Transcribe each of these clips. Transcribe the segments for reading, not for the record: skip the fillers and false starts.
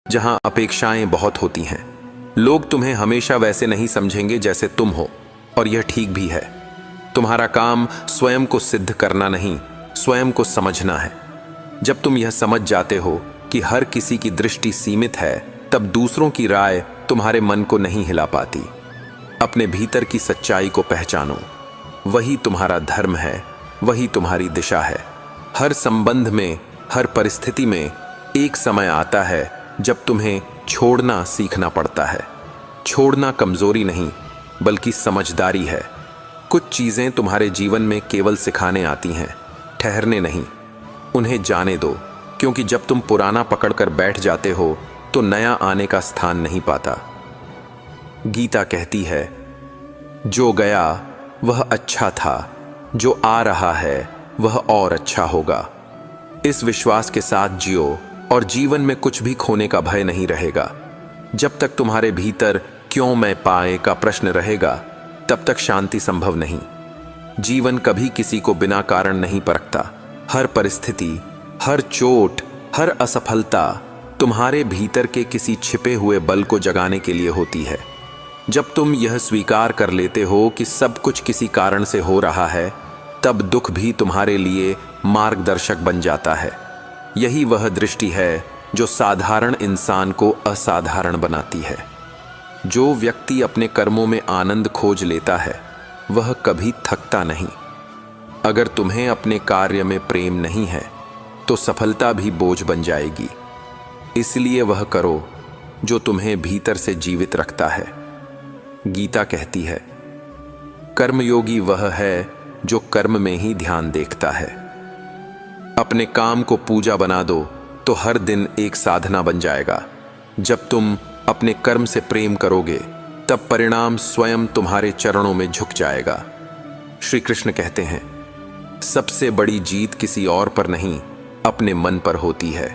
जहां अपेक्षाएं बहुत होती हैं। लोग तुम्हें हमेशा वैसे नहीं समझेंगे जैसे तुम हो, और यह ठीक भी है। तुम्हारा काम स्वयं को सिद्ध करना नहीं, स्वयं को समझना है। जब तुम यह समझ जाते हो कि हर किसी की दृष्टि सीमित है, तब दूसरों की राय तुम्हारे मन को नहीं हिला पाती। अपने भीतर की सच्चाई को पहचानो, वही तुम्हारा धर्म है, वही तुम्हारी दिशा है। हर संबंध में, हर परिस्थिति में एक समय आता है जब तुम्हें छोड़ना सीखना पड़ता है। छोड़ना कमजोरी नहीं, बल्कि समझदारी है। कुछ चीजें तुम्हारे जीवन में केवल सिखाने आती हैं, ठहरने नहीं। उन्हें जाने दो, क्योंकि जब तुम पुराना पकड़कर बैठ जाते हो तो नया आने का स्थान नहीं पाता। गीता कहती है, जो गया वह अच्छा था, जो आ रहा है वह और अच्छा होगा। इस विश्वास के साथ जियो और जीवन में कुछ भी खोने का भय नहीं रहेगा। जब तक तुम्हारे भीतर क्यों मैं पाए का प्रश्न रहेगा, तब तक शांति संभव नहीं। जीवन कभी किसी को बिना कारण नहीं परखता। हर परिस्थिति, हर चोट, हर असफलता तुम्हारे भीतर के किसी छिपे हुए बल को जगाने के लिए होती है। जब तुम यह स्वीकार कर लेते हो कि सब कुछ किसी कारण से हो रहा है, तब दुख भी तुम्हारे लिए मार्गदर्शक बन जाता है। यही वह दृष्टि है जो साधारण इंसान को असाधारण बनाती है। जो व्यक्ति अपने कर्मों में आनंद खोज लेता है, वह कभी थकता नहीं। अगर तुम्हें अपने कार्य में प्रेम नहीं है, तो सफलता भी बोझ बन जाएगी। इसलिए वह करो जो तुम्हें भीतर से जीवित रखता है। गीता कहती है, कर्मयोगी वह है जो कर्म में ही ध्यान देखता है। अपने काम को पूजा बना दो तो हर दिन एक साधना बन जाएगा। जब तुम अपने कर्म से प्रेम करोगे, तब परिणाम स्वयं तुम्हारे चरणों में झुक जाएगा। श्री कृष्ण कहते हैं, सबसे बड़ी जीत किसी और पर नहीं, अपने मन पर होती है।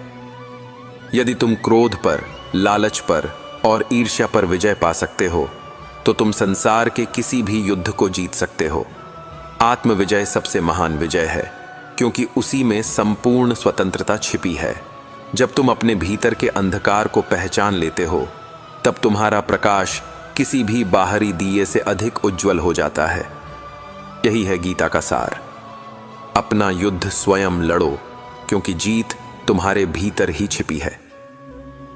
यदि तुम क्रोध पर, लालच पर और ईर्ष्या पर विजय पा सकते हो, तो तुम संसार के किसी भी युद्ध को जीत सकते हो। आत्मविजय सबसे महान विजय है, क्योंकि उसी में संपूर्ण स्वतंत्रता छिपी है। जब तुम अपने भीतर के अंधकार को पहचान लेते हो, तब तुम्हारा प्रकाश किसी भी बाहरी दिए से अधिक उज्जवल हो जाता है। यही है गीता का सार। अपना युद्ध स्वयं लड़ो, क्योंकि जीत तुम्हारे भीतर ही छिपी है।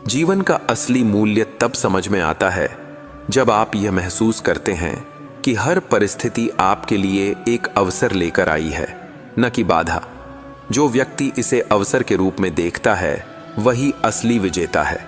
जीवन का असली मूल्य तब समझ में आता है जब आप यह महसूस करते हैं कि हर परिस्थिति आपके लिए एक अवसर लेकर आई है, न कि बाधा। जो व्यक्ति इसे अवसर के रूप में देखता है, वही असली विजेता है।